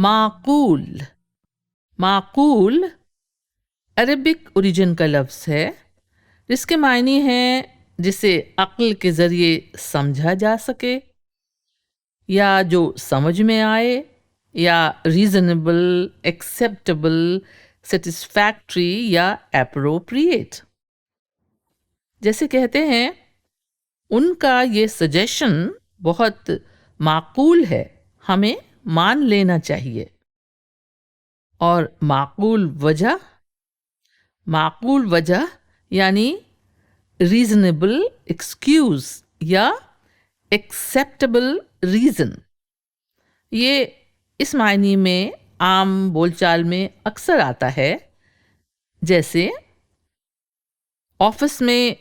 معقول. معقول Arabic origin کا لفظ ہے جس کے معنی ہے جسے عقل کے ذریعے سمجھا جا سکے یا جو سمجھ میں آئے یا ریزنیبل، ایکسیپٹیبل، سیٹسفیکٹری یا اپروپریٹ. جیسے کہتے ہیں ان کا یہ سجیشن بہت معقول ہے، ہمیں مان لینا چاہیے. اور معقول وجہ یعنی ریزنیبل ایکسکیوز یا ایکسیپٹیبل ریزن. یہ اس معنی میں عام بول چال میں اکثر آتا ہے، جیسے آفس میں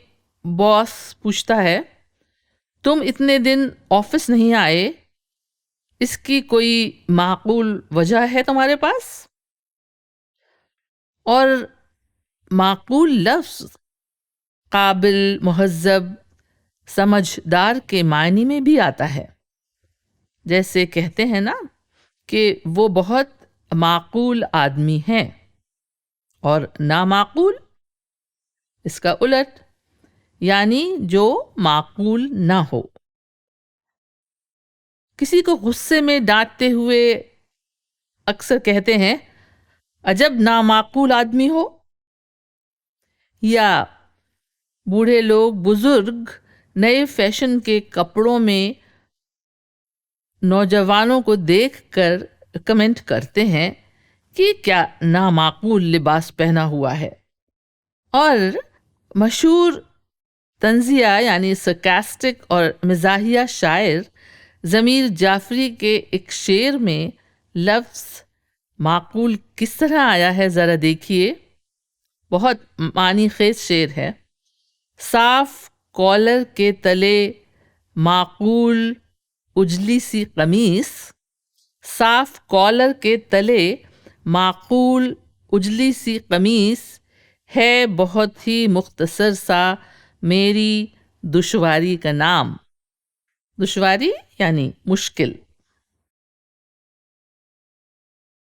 باس پوچھتا ہے تم اتنے دن آفس نہیں آئے، اس کی کوئی معقول وجہ ہے تمہارے پاس؟ اور معقول لفظ قابل، مہذب، سمجھدار کے معنی میں بھی آتا ہے. جیسے کہتے ہیں نا کہ وہ بہت معقول آدمی ہیں. اور نامعقول اس کا الٹ، یعنی جو معقول نہ ہو. کسی کو غصے میں ڈانٹتے ہوئے اکثر کہتے ہیں عجب نامعقول آدمی ہو. یا بوڑھے لوگ، بزرگ نئے فیشن کے کپڑوں میں نوجوانوں کو دیکھ کر کمنٹ کرتے ہیں کہ کیا نامعقول لباس پہنا ہوا ہے. اور مشہور طنزیہ یعنی سرکاسٹک اور مزاحیہ شاعر ضمیر جعفری کے ایک شعر میں لفظ معقول کس طرح آیا ہے ذرا دیکھیے. بہت معنی خیز شعر ہے. صاف کالر کے تلے معقول اجلی سی قمیص، صاف کالر کے تلے معقول اجلی سی قمیص ہے بہت ہی مختصر سا میری دشواری کا نام. دشواری یعنی مشکل.